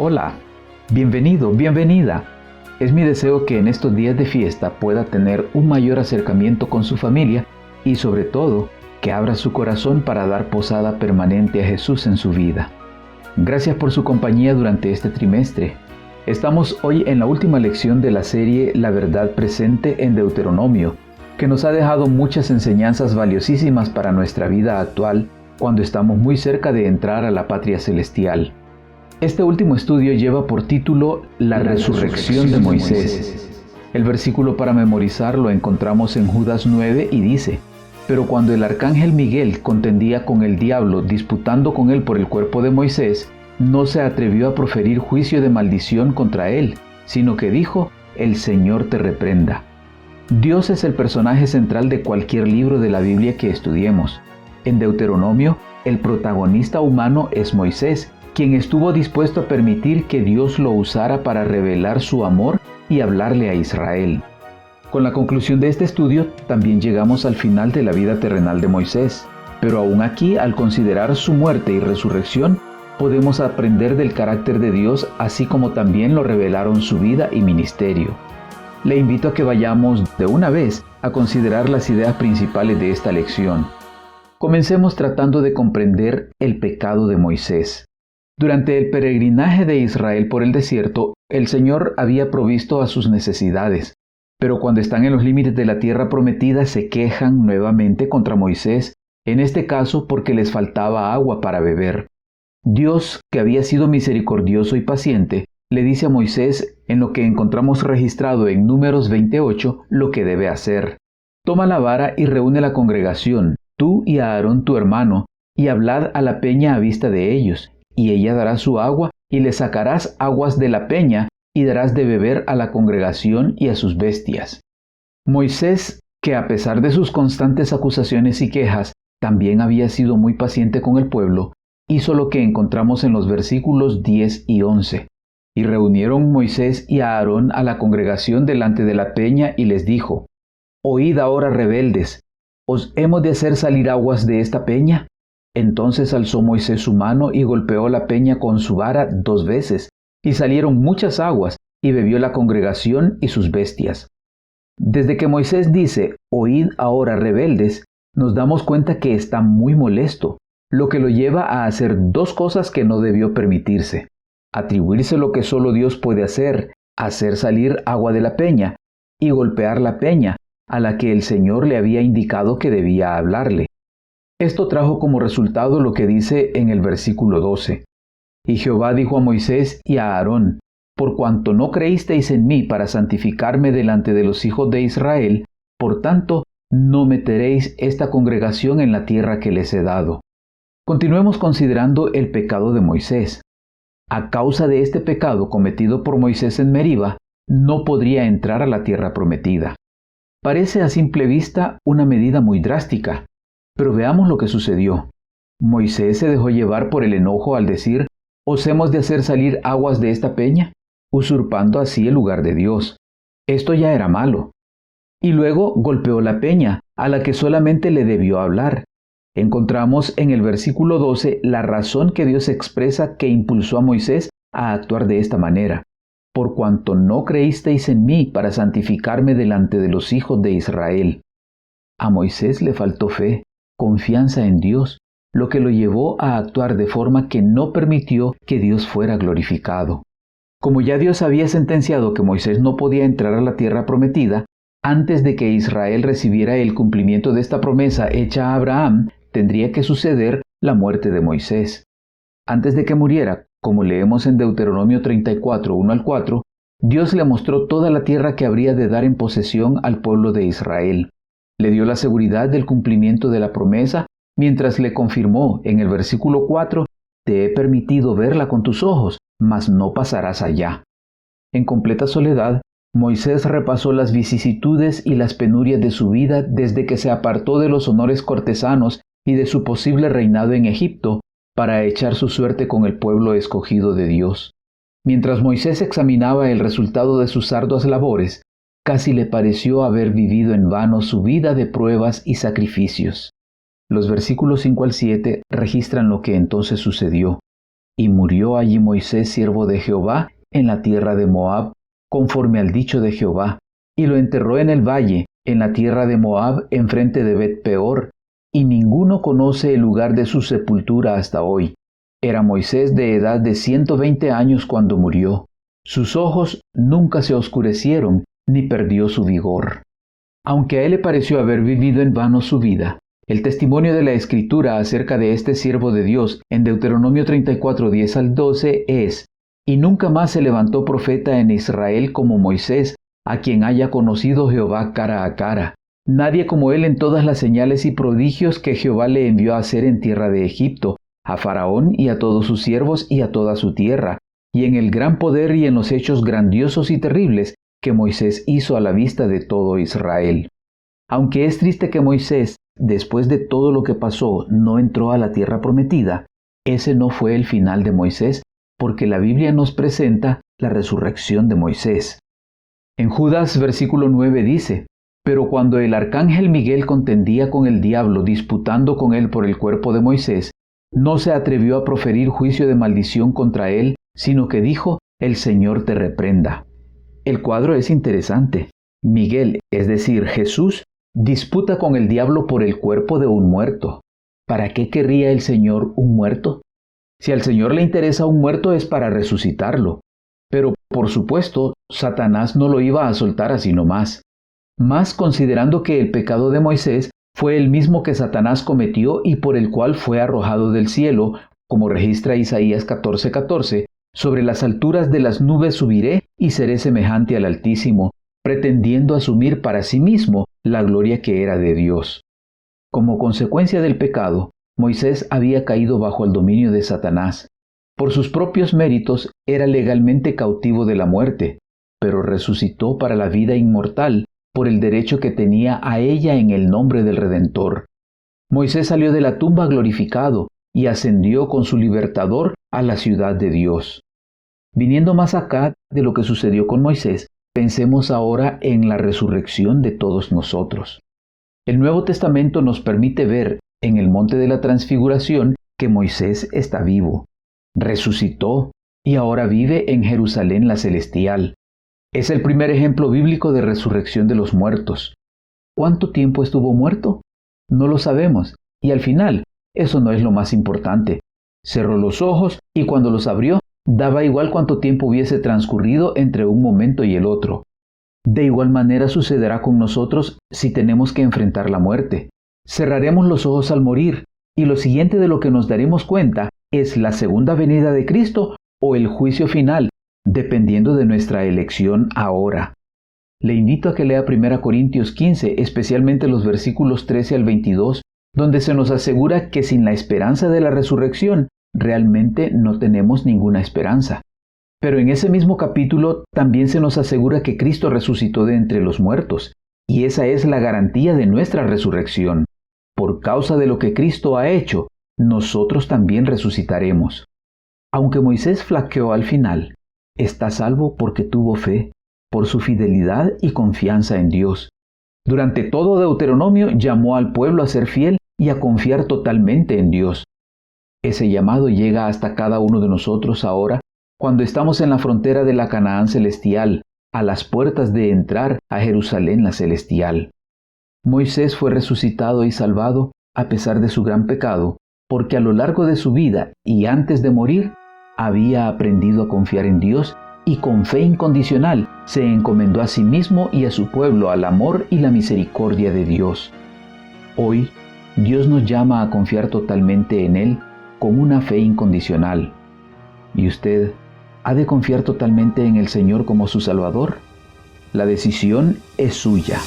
Hola, bienvenido, bienvenida. Es mi deseo que en estos días de fiesta pueda tener un mayor acercamiento con su familia y sobre todo que abra su corazón para dar posada permanente a Jesús en su vida. Gracias por su compañía durante este trimestre. Estamos hoy en la última lección de la serie La Verdad Presente en Deuteronomio, que nos ha dejado muchas enseñanzas valiosísimas para nuestra vida actual cuando estamos muy cerca de entrar a la patria celestial. Este último estudio lleva por título La resurrección de Moisés. El versículo para memorizar lo encontramos en Judas 9 y dice: Pero cuando el arcángel Miguel contendía con el diablo disputando con él por el cuerpo de Moisés, no se atrevió a proferir juicio de maldición contra él, sino que dijo: El Señor te reprenda. Dios es el personaje central de cualquier libro de la Biblia que estudiemos. En Deuteronomio, el protagonista humano es Moisés, quien estuvo dispuesto a permitir que Dios lo usara para revelar su amor y hablarle a Israel. Con la conclusión de este estudio, también llegamos al final de la vida terrenal de Moisés. Pero aún aquí, al considerar su muerte y resurrección, podemos aprender del carácter de Dios, así como también lo revelaron su vida y ministerio. Le invito a que vayamos de una vez a considerar las ideas principales de esta lección. Comencemos tratando de comprender el pecado de Moisés. Durante el peregrinaje de Israel por el desierto, el Señor había provisto a sus necesidades, pero cuando están en los límites de la tierra prometida se quejan nuevamente contra Moisés, en este caso porque les faltaba agua para beber. Dios, que había sido misericordioso y paciente, le dice a Moisés, en lo que encontramos registrado en Números 28, lo que debe hacer. Toma la vara y reúne la congregación, tú y a Aarón tu hermano, y hablad a la peña a vista de ellos, y ella dará su agua, y le sacarás aguas de la peña, y darás de beber a la congregación y a sus bestias. Moisés, que a pesar de sus constantes acusaciones y quejas, también había sido muy paciente con el pueblo, hizo lo que encontramos en los versículos 10 y 11. Y reunieron Moisés y a Aarón a la congregación delante de la peña, y les dijo: Oíd ahora, rebeldes, ¿os hemos de hacer salir aguas de esta peña? Entonces alzó Moisés su mano y golpeó la peña con su vara 2 veces, y salieron muchas aguas, y bebió la congregación y sus bestias. Desde que Moisés dice, oíd ahora, rebeldes, nos damos cuenta que está muy molesto, lo que lo lleva a hacer 2 cosas que no debió permitirse: atribuirse lo que solo Dios puede hacer salir agua de la peña, y golpear la peña, a la que el Señor le había indicado que debía hablarle. Esto trajo como resultado lo que dice en el versículo 12. Y Jehová dijo a Moisés y a Aarón: Por cuanto no creísteis en mí para santificarme delante de los hijos de Israel, por tanto, no meteréis esta congregación en la tierra que les he dado. Continuemos considerando el pecado de Moisés. A causa de este pecado cometido por Moisés en Meriba, no podría entrar a la tierra prometida. Parece a simple vista una medida muy drástica, pero veamos lo que sucedió. Moisés se dejó llevar por el enojo al decir: ¿os hemos de hacer salir aguas de esta peña?, usurpando así el lugar de Dios. Esto ya era malo. Y luego golpeó la peña, a la que solamente le debió hablar. Encontramos en el versículo 12 la razón que Dios expresa que impulsó a Moisés a actuar de esta manera: por cuanto no creísteis en mí para santificarme delante de los hijos de Israel. A Moisés le faltó fe, confianza en Dios, lo que lo llevó a actuar de forma que no permitió que Dios fuera glorificado. Como ya Dios había sentenciado que Moisés no podía entrar a la tierra prometida, antes de que Israel recibiera el cumplimiento de esta promesa hecha a Abraham, tendría que suceder la muerte de Moisés. Antes de que muriera, como leemos en Deuteronomio 34, 1 al 4, Dios le mostró toda la tierra que habría de dar en posesión al pueblo de Israel. Le dio la seguridad del cumplimiento de la promesa, mientras le confirmó en el versículo 4, te he permitido verla con tus ojos, mas no pasarás allá. En completa soledad, Moisés repasó las vicisitudes y las penurias de su vida desde que se apartó de los honores cortesanos y de su posible reinado en Egipto para echar su suerte con el pueblo escogido de Dios. Mientras Moisés examinaba el resultado de sus arduas labores, casi le pareció haber vivido en vano su vida de pruebas y sacrificios. Los versículos 5 al 7 registran lo que entonces sucedió. Y murió allí Moisés, siervo de Jehová, en la tierra de Moab, conforme al dicho de Jehová, y lo enterró en el valle, en la tierra de Moab, enfrente de Bet-peor, y ninguno conoce el lugar de su sepultura hasta hoy. Era Moisés de edad de 120 años cuando murió. Sus ojos nunca se oscurecieron, ni perdió su vigor. Aunque a él le pareció haber vivido en vano su vida, el testimonio de la Escritura acerca de este siervo de Dios en Deuteronomio 34, 10 al 12 es: «Y nunca más se levantó profeta en Israel como Moisés, a quien haya conocido Jehová cara a cara. Nadie como él en todas las señales y prodigios que Jehová le envió a hacer en tierra de Egipto, a Faraón y a todos sus siervos y a toda su tierra, y en el gran poder y en los hechos grandiosos y terribles que Moisés hizo a la vista de todo Israel». Aunque es triste que Moisés, después de todo lo que pasó, no entró a la tierra prometida, ese no fue el final de Moisés, porque la Biblia nos presenta la resurrección de Moisés. En Judas versículo 9 dice: «Pero cuando el arcángel Miguel contendía con el diablo, disputando con él por el cuerpo de Moisés, no se atrevió a proferir juicio de maldición contra él, sino que dijo: El Señor te reprenda». El cuadro es interesante. Miguel, es decir, Jesús, disputa con el diablo por el cuerpo de un muerto. ¿Para qué querría el Señor un muerto? Si al Señor le interesa un muerto es para resucitarlo. Pero, por supuesto, Satanás no lo iba a soltar así nomás. Más considerando que el pecado de Moisés fue el mismo que Satanás cometió y por el cual fue arrojado del cielo, como registra Isaías 14:14, «Sobre las alturas de las nubes subiré y seré semejante al Altísimo, pretendiendo asumir para sí mismo la gloria que era de Dios». Como consecuencia del pecado, Moisés había caído bajo el dominio de Satanás. Por sus propios méritos era legalmente cautivo de la muerte, pero resucitó para la vida inmortal por el derecho que tenía a ella en el nombre del Redentor. Moisés salió de la tumba glorificado y ascendió con su libertador a la ciudad de Dios. Viniendo más acá de lo que sucedió con Moisés, pensemos ahora en la resurrección de todos nosotros. El Nuevo Testamento nos permite ver en el Monte de la Transfiguración que Moisés está vivo, resucitó y ahora vive en Jerusalén la celestial. Es el primer ejemplo bíblico de resurrección de los muertos. ¿Cuánto tiempo estuvo muerto? No lo sabemos, y al final, eso no es lo más importante. Cerró los ojos y cuando los abrió, daba igual cuánto tiempo hubiese transcurrido entre un momento y el otro. De igual manera sucederá con nosotros si tenemos que enfrentar la muerte. Cerraremos los ojos al morir, y lo siguiente de lo que nos daremos cuenta es la segunda venida de Cristo o el juicio final, dependiendo de nuestra elección ahora. Le invito a que lea 1 Corintios 15, especialmente los versículos 13 al 22, donde se nos asegura que sin la esperanza de la resurrección, realmente no tenemos ninguna esperanza. Pero en ese mismo capítulo también se nos asegura que Cristo resucitó de entre los muertos, y esa es la garantía de nuestra resurrección. Por causa de lo que Cristo ha hecho, nosotros también resucitaremos. Aunque Moisés flaqueó al final, está salvo porque tuvo fe, por su fidelidad y confianza en Dios. Durante todo Deuteronomio llamó al pueblo a ser fiel y a confiar totalmente en Dios. Ese llamado llega hasta cada uno de nosotros ahora, cuando estamos en la frontera de la Canaán celestial, a las puertas de entrar a Jerusalén la celestial. Moisés fue resucitado y salvado a pesar de su gran pecado, porque a lo largo de su vida y antes de morir, había aprendido a confiar en Dios y con fe incondicional se encomendó a sí mismo y a su pueblo al amor y la misericordia de Dios. Hoy, Dios nos llama a confiar totalmente en Él con una fe incondicional. ¿Y usted ha de confiar totalmente en el Señor como su Salvador? La decisión es suya.